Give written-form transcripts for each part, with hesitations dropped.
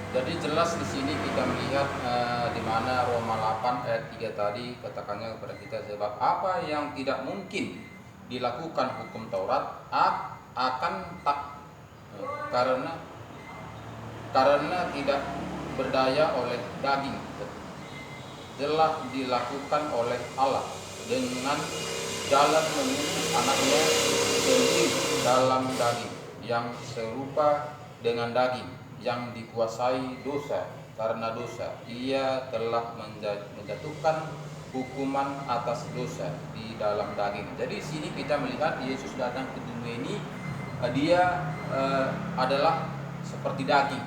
Jadi jelas di sini kita melihat di mana Roma 8 ayat 3 tadi katakannya kepada kita, sebab apa yang tidak mungkin dilakukan hukum Taurat akan tak karena tidak berdaya oleh daging, telah dilakukan oleh Allah dengan jalan mengutus anaknya sendiri dalam daging, yang serupa dengan daging, yang dikuasai dosa. Karena dosa ia telah menjatuhkan hukuman atas dosa di dalam daging. Jadi di sini kita melihat Yesus datang ke dunia ini, dia adalah seperti daging,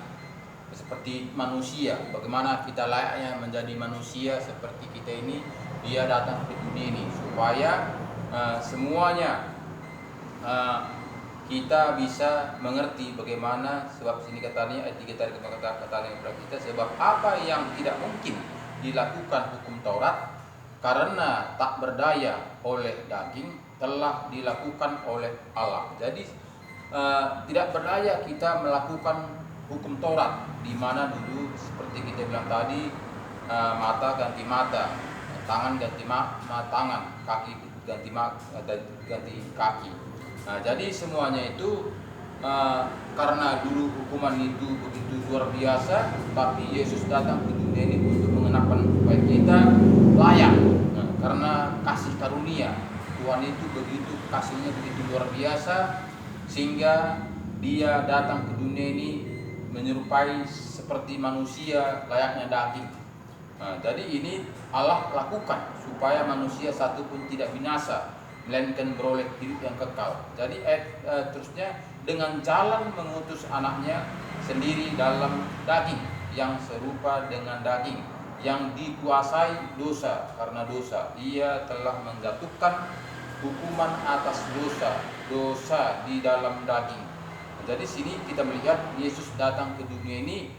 seperti manusia. Bagaimana kita layaknya menjadi manusia seperti kita ini, dia datang ke dunia ini supaya semuanya kita bisa mengerti bagaimana, sebab sini katanya ayat 3 tadi katanya kepada kita, sebab apa yang tidak mungkin dilakukan hukum Taurat karena tak berdaya oleh daging telah dilakukan oleh Allah. Jadi tidak berdaya kita melakukan hukum Taurat, di mana dulu seperti kita bilang tadi, mata ganti mata, tangan ganti tangan, kaki ganti kaki. Nah, jadi semuanya itu karena dulu hukuman itu begitu luar biasa, tapi Yesus datang ke dunia ini untuk mengenakan supaya kita layak. Nah, karena kasih karunia Tuhan itu begitu, kasihnya begitu luar biasa, sehingga dia datang ke dunia ini menyerupai seperti manusia layaknya daging. Nah, jadi ini Allah lakukan supaya manusia satu pun tidak binasa, melainkan beroleh hidup yang kekal. Jadi terusnya, dengan jalan mengutus anaknya sendiri dalam daging, yang serupa dengan daging, yang dikuasai dosa. Karena dosa ia telah menjatuhkan hukuman atas dosa di dalam daging. Jadi sini kita melihat Yesus datang ke dunia ini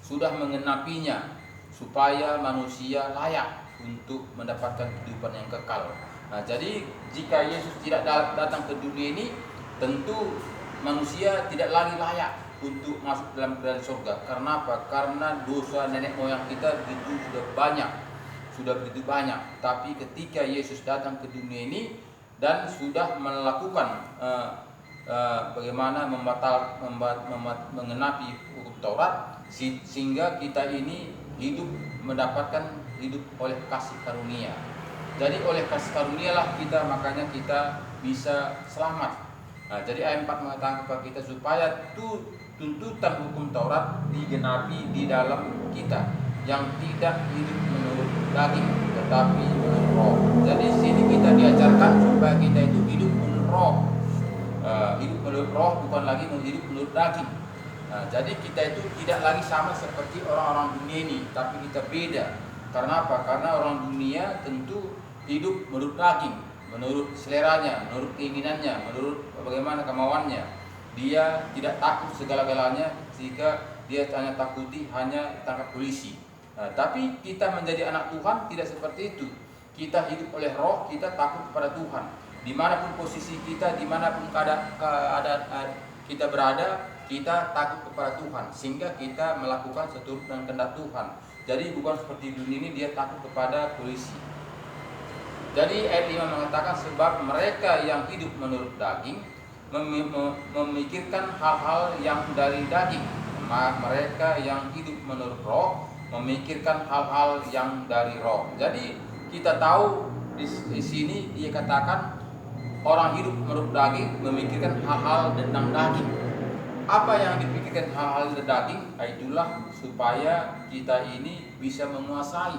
sudah mengenapinya supaya manusia layak untuk mendapatkan kehidupan yang kekal. Nah, jadi jika Yesus tidak datang ke dunia ini, tentu manusia tidak lagi layak untuk masuk dalam kerajaan surga. Karena apa? Karena dosa nenek moyang kita begitu sudah begitu banyak. Tapi ketika Yesus datang ke dunia ini dan sudah melakukan bagaimana mengenapi hukum Taurat, sehingga kita ini mendapatkan hidup oleh kasih karunia. Jadi oleh kasih karunia lah kita, makanya kita bisa selamat. Nah, jadi ayat 4 mengatakan kepada kita supaya tuntutan hukum Taurat digenapi di dalam kita, yang tidak hidup menurut daging tetapi menurut roh. Jadi sini kita diajarkan supaya kita itu hidup menurut roh. Hidup menurut roh, bukan lagi hidup menurut daging. Nah, jadi kita itu tidak lagi sama seperti orang-orang dunia ini, tapi kita beda. Karena apa? Karena orang dunia tentu hidup menurut daging, menurut seleranya, menurut keinginannya, menurut bagaimana kemauannya. Dia tidak takut segala-galanya, jika dia hanya takuti hanya tangkap polisi. Nah, tapi kita menjadi anak Tuhan tidak seperti itu. Kita hidup oleh roh, kita takut kepada Tuhan. Dimanapun posisi kita, dimanapun keadaan kita berada, kita takut kepada Tuhan, sehingga kita melakukan seturut dengan kehendak Tuhan. Jadi bukan seperti dunia ini dia takut kepada polisi. Jadi ayat 5 mengatakan sebab mereka yang hidup menurut daging memikirkan hal-hal yang dari daging, mereka yang hidup menurut roh memikirkan hal-hal yang dari roh. Jadi kita tahu di sini dia katakan orang hidup menurut daging memikirkan hal-hal tentang daging. Apa yang dipikirkan hal-hal dari daging? Itulah supaya kita ini bisa menguasai,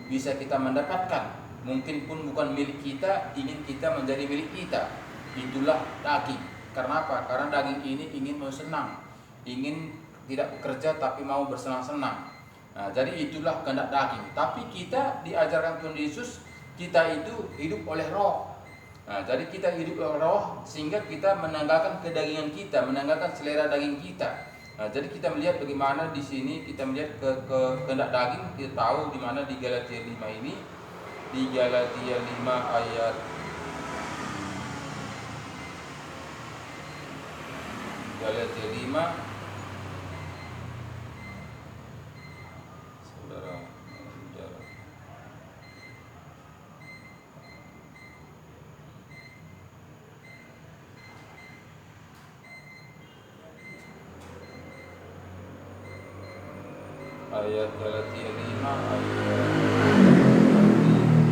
bisa kita mendapatkan. Mungkin pun bukan milik kita, ingin kita menjadi milik kita. Itulah daging. Karena apa? Karena daging ini ingin mau senang, ingin tidak bekerja tapi mau bersenang-senang. Nah, jadi itulah kehendak daging. Tapi kita diajarkan Tuhan Yesus, kita itu hidup oleh roh. Nah, jadi kita hidup oleh roh sehingga kita menanggalkan kedagingan kita, menanggalkan selera daging kita. Nah, jadi kita melihat bagaimana di sini kita melihat ke kehendak daging. Kita tahu di mana di Galatia 5 ini, di Galatia 5 ayat Galatia 5 ayat Galatia 5 ayat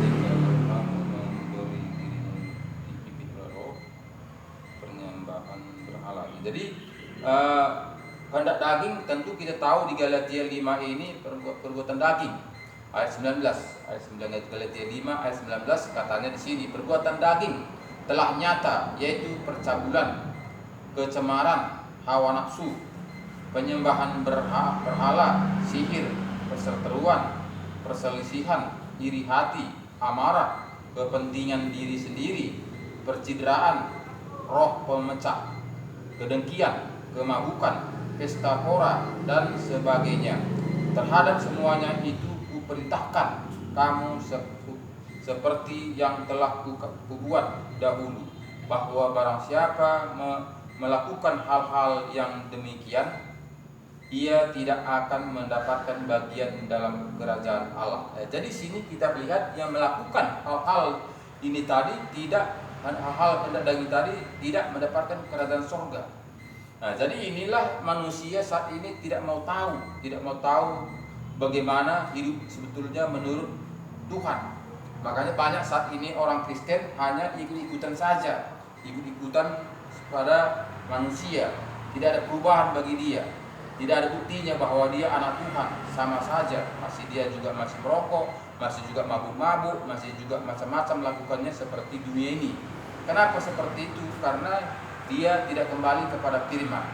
ketika kamu memberi dirimu dipimpin oleh roh, penyembahan berhala. Jadi kehendak daging tentu kita tahu di Galatia 5 ini perbuatan daging. Ayat 19 Galatia 5 ayat 19 katanya di sini perbuatan daging telah nyata, yaitu percabulan, kecemaran, hawa nafsu, penyembahan berhala, sihir, perseteruan, perselisihan, iri hati, amarah, kepentingan diri sendiri, percideraan, roh pemecah, kedengkian, kemabukan, pesta pora, dan sebagainya. Terhadap semuanya itu kuperintahkan kamu seperti yang telah kubuat dahulu, bahwa barang siapa melakukan hal-hal yang demikian, ia tidak akan mendapatkan bagian dalam kerajaan Allah. Jadi sini kita lihat yang melakukan hal-hal ini tadi tidak, hal-hal hendak daging tadi tidak mendapatkan kerajaan surga. Jadi inilah manusia saat ini tidak mau tahu bagaimana hidup sebetulnya menurut Tuhan. Makanya banyak saat ini orang Kristen hanya ikut-ikutan saja, ikut-ikutan pada manusia, tidak ada perubahan bagi dia, tidak ada buktinya bahwa dia anak Tuhan, sama saja, dia juga masih merokok, masih juga mabuk-mabuk, masih juga macam-macam lakukannya seperti dunia ini. Kenapa seperti itu? Karena dia tidak kembali kepada firman.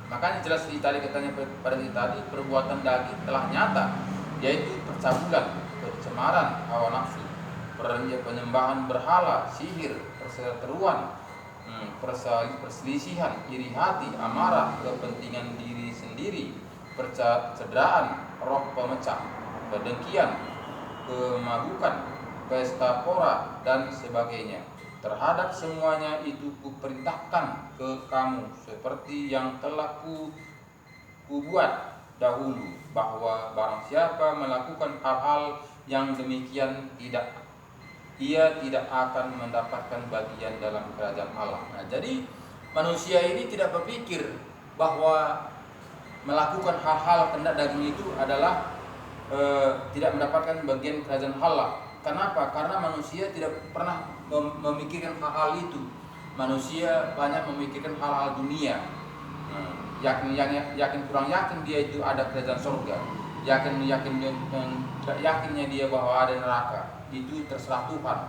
Makanya jelas tadi katanya pada tadi perbuatan daging telah nyata, yaitu percabulan, kecemaran, hawa nafsu, penyembahan berhala, sihir, perseteruan, perselisihan, iri hati, amarah, kepentingan diri sendiri, percederaan, roh pemecah, kedengkian, kemabukan, pesta pora, dan sebagainya. Terhadap semuanya itu kuperintahkan ke kamu seperti yang telah kubuat dahulu, bahwa barang siapa melakukan hal-hal yang demikian ia tidak akan mendapatkan bagian dalam kerajaan Allah. Jadi manusia ini tidak berpikir bahwa melakukan hal-hal kehendak daging itu adalah tidak mendapatkan bagian kerajaan Allah. Kenapa? Karena manusia tidak pernah memikirkan hal-hal itu. Manusia banyak memikirkan hal-hal dunia. Yakin kurang yakin dia itu ada kerajaan surga. Yakinnya dia bahwa ada neraka. Itu terserah Tuhan.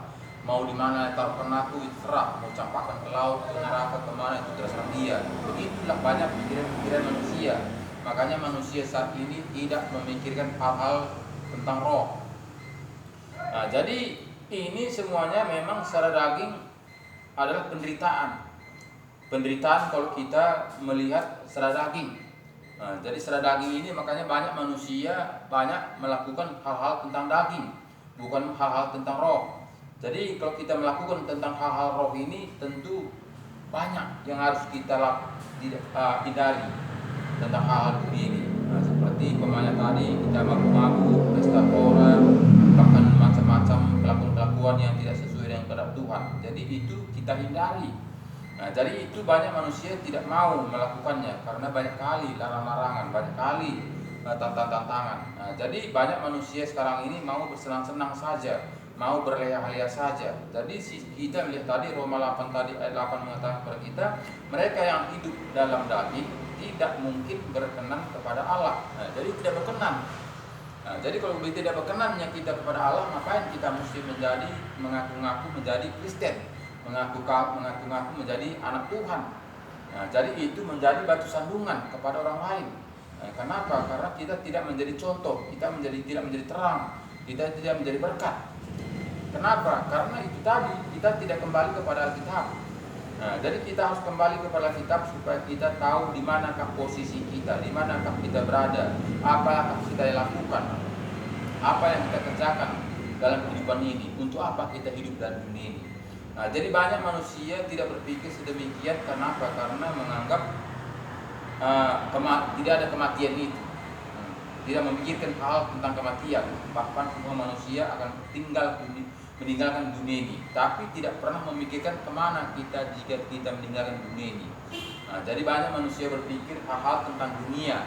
Mau di mana taruhkan aku itu terserah. Mau campakkan ke laut, ke neraka, kemana itu terserah dia. Begitulah banyak pikiran manusia. Makanya manusia saat ini tidak memikirkan hal-hal tentang roh. Jadi ini semuanya memang secara daging adalah penderitaan. Penderitaan kalau kita melihat secara daging. Jadi secara daging ini makanya banyak manusia banyak melakukan hal-hal tentang daging, bukan hal-hal tentang roh. Jadi kalau kita melakukan tentang hal-hal roh ini tentu banyak yang harus kita hindari tentang hal-hal ini. Seperti pemainnya tadi, kita mabuk-mabuk, pesta pora, bahkan macam-macam kelakuan-kelakuan yang tidak sesuai dengan kehendak Tuhan. Jadi itu kita hindari. Jadi itu banyak manusia tidak mau melakukannya karena banyak kali larang-larangan, banyak kali tantangan. Jadi banyak manusia sekarang ini mau bersenang-senang saja, mau berleha-leha saja. Jadi kita lihat tadi Roma 8 tadi ayat 8 mengatakan kepada kita, mereka yang hidup dalam daging tidak mungkin berkenan kepada Allah. Jadi tidak berkenan. Jadi kalau tidak berkenannya kita kepada Allah, ngapain kita mesti mengaku-ngaku menjadi Kristen, mengaku-ngaku menjadi anak Tuhan. Jadi itu menjadi batu sandungan kepada orang lain. Kenapa? Karena kita tidak menjadi contoh, kita tidak menjadi terang, kita tidak menjadi berkat. Kenapa? Karena itu tadi kita tidak kembali kepada Alkitab. Jadi kita harus kembali kepada Alkitab supaya kita tahu di manakah posisi kita, di manakah kita berada, apa yang kita lakukan, apa yang kita kerjakan dalam kehidupan ini, untuk apa kita hidup dalam dunia ini. Jadi banyak manusia tidak berpikir sedemikian. Kenapa? Karena menganggap tidak ada kematian itu, tidak memikirkan hal tentang kematian. Bahkan semua manusia akan meninggalkan dunia ini, tapi tidak pernah memikirkan kemana kita jika kita meninggalkan dunia ini. Jadi banyak manusia berpikir hal-hal tentang dunia,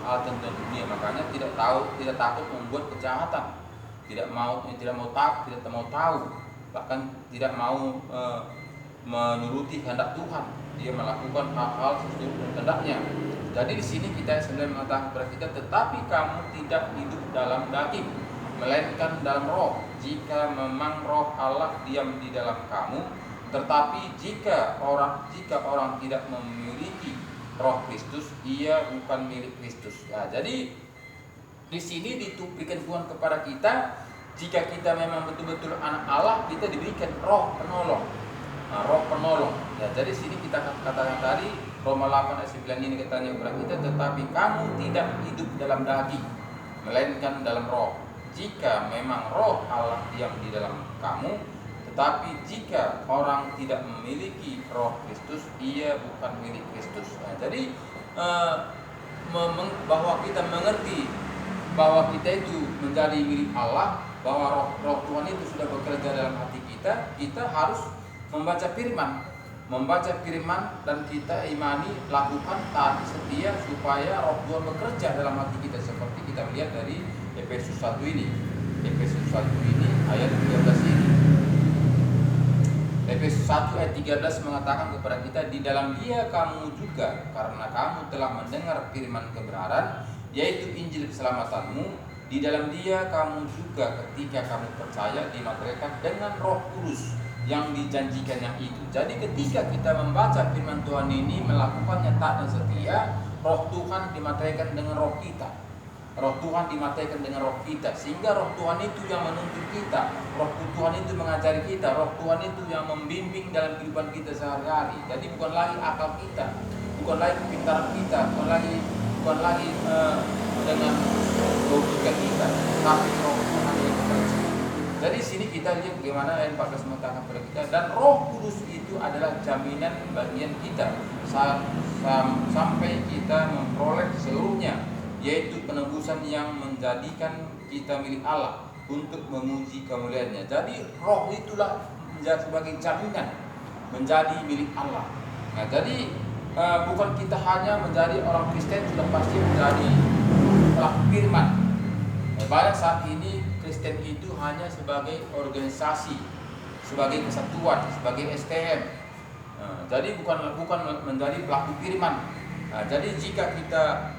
hal tentang dunia, makanya tidak takut membuat kejahatan, tidak mau tahu, bahkan tidak mau menuruti kehendak Tuhan. Dia melakukan hal-hal sesuai dengan kehendaknya. Jadi di sini kita sebenarnya mengatakan kepada kita, tetapi kamu tidak hidup dalam daging, melainkan dalam roh. Jika memang roh Allah diam di dalam kamu, tetapi jika orang tidak memiliki roh Kristus, ia bukan milik Kristus. Nah, jadi di sini diberikan Tuhan kepada kita, jika kita memang betul-betul anak Allah, kita diberikan roh penolong. Roh penolong. Ya, jadi sini kita katakan tadi Roma 8 ayat 9 ini katanya kepada kita, tetapi kamu tidak hidup dalam daging, melainkan dalam roh. Jika memang roh Allah diam di dalam kamu, tetapi jika orang tidak memiliki roh Kristus, ia bukan milik Kristus. Nah, jadi bahwa kita mengerti bahwa kita itu menjadi milik Allah, bahwa roh Tuhan itu sudah bekerja dalam hati kita, kita harus membaca firman dan kita imani, lakukan, taati, setia, supaya roh Tuhan bekerja dalam hati kita, seperti kita lihat dari Efesus 1 ini. Efesus 1 ini ayat 13 ini. Efesus 1 ayat 13 mengatakan kepada kita, di dalam Dia kamu juga, karena kamu telah mendengar firman kebenaran, yaitu Injil keselamatanmu, di dalam Dia kamu juga ketika kamu percaya dimateraikan dengan Roh Kudus yang dijanjikannya itu. Jadi ketika kita membaca firman Tuhan ini, melakukannya taat dan setia, roh Tuhan dimateraikan dengan roh kita. Roh Tuhan dimateraikan dengan roh kita, sehingga roh Tuhan itu yang menuntun kita, roh Tuhan itu mengajari kita, roh Tuhan itu yang membimbing dalam kehidupan kita sehari-hari. Jadi bukan lagi akal kita, bukan lagi kepintaran kita, bukan lagi dengan logika kita, tapi roh Tuhan yang bekerja. Jadi sini kita lihat bagaimana ayat 14 mengatakan kepada kita, dan Roh Kudus itu adalah jaminan bagian kita sampai kita memperoleh seluruhnya, yaitu penebusan yang menjadikan kita milik Allah untuk memuji kemuliaannya. Jadi roh itulah menjadi sebagai jaminan menjadi milik Allah. Nah, jadi bukan kita hanya menjadi orang Kristen sudah pasti menjadi pelaku firman. Pada saat ini Kristen itu hanya sebagai organisasi, sebagai kesatuan, sebagai STM. Jadi bukan menjadi pelaku firman. Jadi jika kita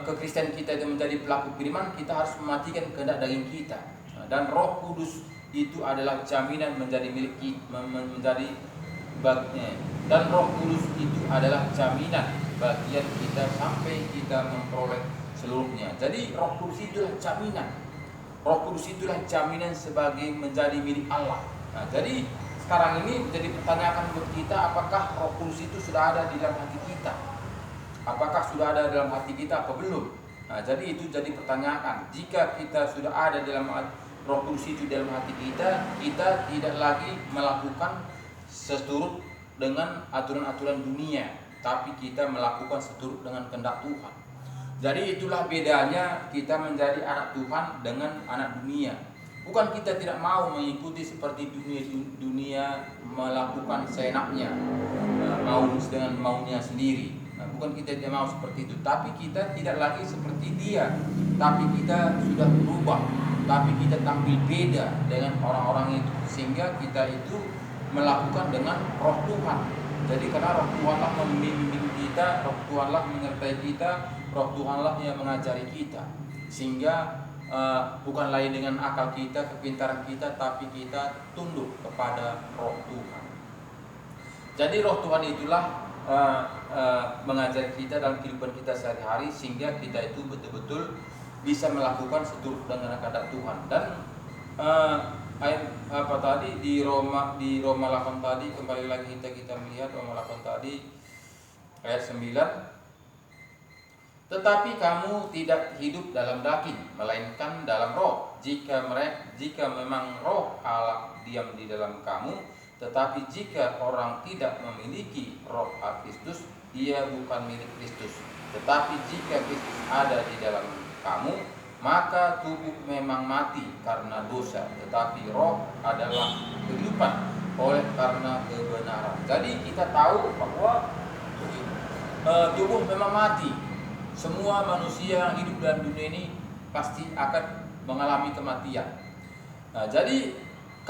kekristen kita itu menjadi pelaku firman, kita harus mematikan kehendak daging kita. Dan Roh Kudus itu adalah jaminan menjadi milik kita, dan Roh Kudus itu adalah jaminan bagian kita sampai kita memperoleh seluruhnya. Jadi Roh Kudus itulah jaminan. Roh Kudus itulah jaminan sebagai menjadi milik Allah. Nah, jadi sekarang ini menjadi pertanyaan buat kita, apakah Roh Kudus itu sudah ada di dalam hati kita? Apakah sudah ada dalam hati kita atau belum? Nah, jadi itu jadi pertanyaan. Jika kita sudah ada dalam Roh Kudus itu dalam hati kita, kita tidak lagi melakukan seturut dengan aturan-aturan dunia, tapi kita melakukan seturut dengan kehendak Tuhan. Jadi itulah bedanya kita menjadi anak Tuhan dengan anak dunia. Bukan kita tidak mau mengikuti seperti dunia melakukan seenaknya, mau dengan maunya sendiri. Nah, bukan kita tidak mau seperti itu, tapi kita tidak lagi seperti dia, tapi kita sudah berubah, tapi kita tampil beda dengan orang-orang itu, sehingga kita itu melakukan dengan roh Tuhan. Jadi karena roh Tuhanlah membimbing kita, roh Tuhanlah menyertai kita, roh Tuhanlah yang mengajari kita, sehingga bukan lagi dengan akal kita, kepintaran kita, tapi kita tunduk kepada roh Tuhan. Jadi roh Tuhan itulah mengajari kita dalam kehidupan kita sehari-hari, sehingga kita itu betul-betul bisa melakukan seturut dengan kehendak Tuhan. Dan ayat apa tadi di Roma 8 tadi, kembali lagi kita melihat Roma 8 tadi ayat 9. Tetapi kamu tidak hidup dalam daging, melainkan dalam roh. Jika memang roh Allah diam di dalam kamu, tetapi jika orang tidak memiliki roh Kristus, ia bukan milik Kristus. Tetapi jika Kristus ada di dalam kamu, maka tubuh memang mati karena dosa, tetapi roh adalah kehidupan oleh karena kebenaran. Jadi kita tahu bahwa tubuh memang mati. Semua manusia yang hidup dalam dunia ini pasti akan mengalami kematian. Nah, jadi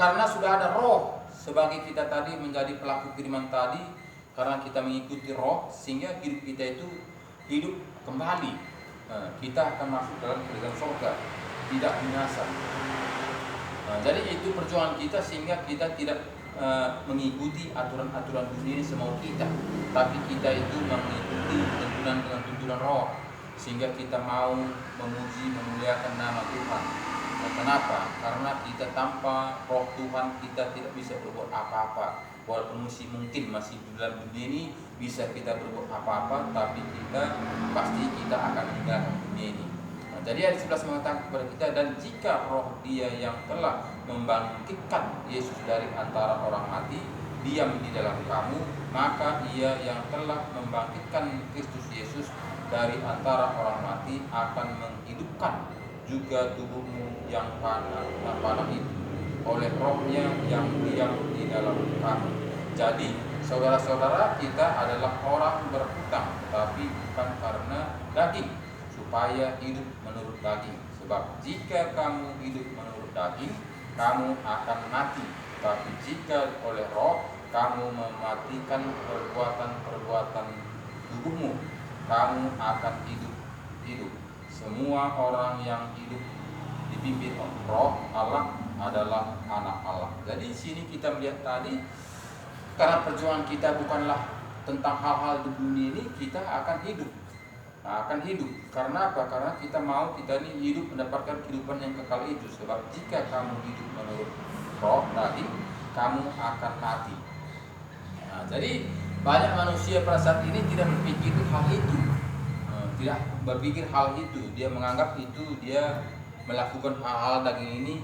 karena sudah ada roh sebagai kita tadi menjadi pelaku firman tadi, karena kita mengikuti roh sehingga hidup kita itu hidup kembali. Nah, kita akan masuk dalam kerajaan surga, tidak binasa. Nah, jadi itu perjuangan kita sehingga kita tidak mengikuti aturan-aturan dunia ini semau kita, tapi kita itu mengikuti tuntunan dengan tuntunan roh, sehingga kita mau memuji memuliakan nama Tuhan. Nah, kenapa? Karena kita tanpa roh Tuhan kita tidak bisa berbuat apa-apa. Walaupun mungkin masih dalam dunia ini bisa kita berbuat apa-apa, tapi pasti kita akan meninggalkan dunia ini. Nah, jadi ayat 11 mengatakan kepada kita, dan jika roh Dia yang telah membangkitkan Yesus dari antara orang mati diam di dalam kamu, maka Ia yang telah membangkitkan Kristus Yesus dari antara orang mati akan menghidupkan juga tubuhmu yang panah itu oleh rohnya yang diam di dalam kamu. Jadi saudara-saudara, kita adalah orang berhutang, tetapi bukan karena daging, supaya hidup menurut daging. Sebab jika kamu hidup menurut daging, kamu akan mati. Tapi jika oleh roh kamu mematikan perbuatan-perbuatan tubuhmu, kamu akan hidup. Semua orang yang hidup dipimpin oleh roh Allah adalah anak Allah. Jadi sini kita melihat tadi, karena perjuangan kita bukanlah tentang hal-hal di dunia ini, kita akan hidup. Karena apa? Karena kita ini hidup mendapatkan kehidupan yang kekal itu. Sebab jika kamu hidup menurut roh tadi, kamu akan mati. Nah, jadi banyak manusia pada saat ini tidak berpikir hal itu. Dia menganggap itu dia melakukan hal-hal daging ini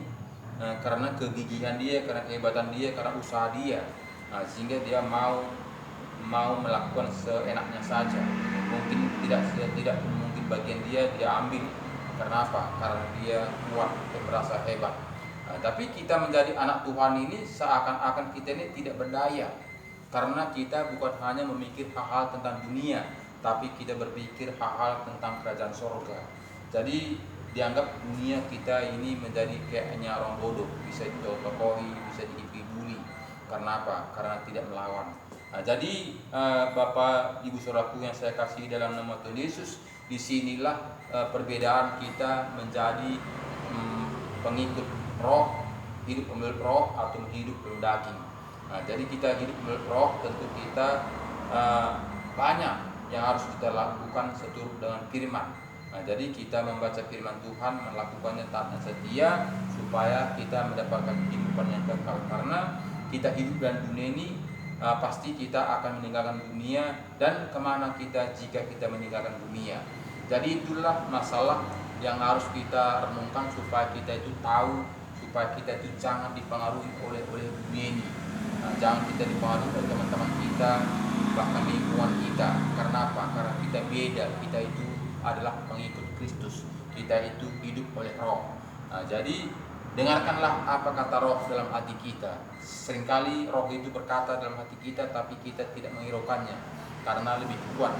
karena kegigihan dia, karena kehebatan dia, karena usaha dia. Nah, sehingga dia mau melakukan seenaknya saja. Mungkin tidak mungkin bagian dia ambil. Karena apa? Karena dia kuat dan merasa hebat. Nah, tapi kita menjadi anak Tuhan ini seakan-akan kita ini tidak berdaya, karena kita bukan hanya memikir hal-hal tentang dunia, tapi kita berpikir hal-hal tentang kerajaan surga. Jadi dianggap dunia kita ini menjadi kayaknya orang bodoh, bisa ditotohi, bisa dibuli. Karena apa? Karena tidak melawan. Nah, jadi Bapak Ibu Saudaraku yang saya kasih dalam nama Tuhan Yesus, disinilah perbedaan kita menjadi pengikut roh, hidup menurut roh atau hidup menurut daging. Nah, jadi kita hidup menurut roh, tentu kita banyak yang harus kita lakukan seturut dengan firman. Nah, jadi kita membaca firman Tuhan, melakukannya taat dan setia, supaya kita mendapatkan kehidupan yang kekal. Karena kita hidup dalam dunia ini, pasti kita akan meninggalkan dunia, dan kemana kita jika kita meninggalkan dunia. Jadi itulah masalah yang harus kita renungkan, supaya kita itu tahu, supaya kita itu jangan dipengaruhi oleh dunia ini. Nah, jangan kita dipengaruhi oleh teman-teman kita, bahkan lingkungan kita. Karena apa? Karena kita beda. Kita itu adalah pengikut Kristus. Kita itu hidup oleh roh. Nah, jadi dengarkanlah apa kata roh dalam hati kita. Seringkali roh itu berkata dalam hati kita, tapi kita tidak menghiraukannya karena lebih kuat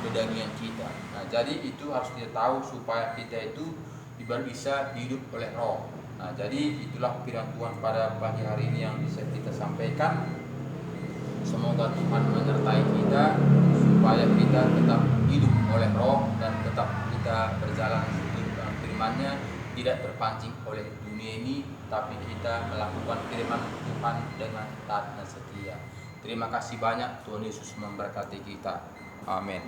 kedagingan kita. Nah, jadi itu harus kita tahu, supaya kita itu bisa hidup oleh roh. Nah, jadi itulah firman Tuhan pada pagi hari ini yang bisa kita sampaikan. Semoga Tuhan menyertai kita, supaya kita tetap hidup oleh roh, dan tetap kita berjalan sesuai dengan firman-Nya, tidak terpancing oleh dunia ini, tapi kita melakukan firman Tuhan dengan taat dan setia. Terima kasih banyak. Tuhan Yesus memberkati kita. Amin.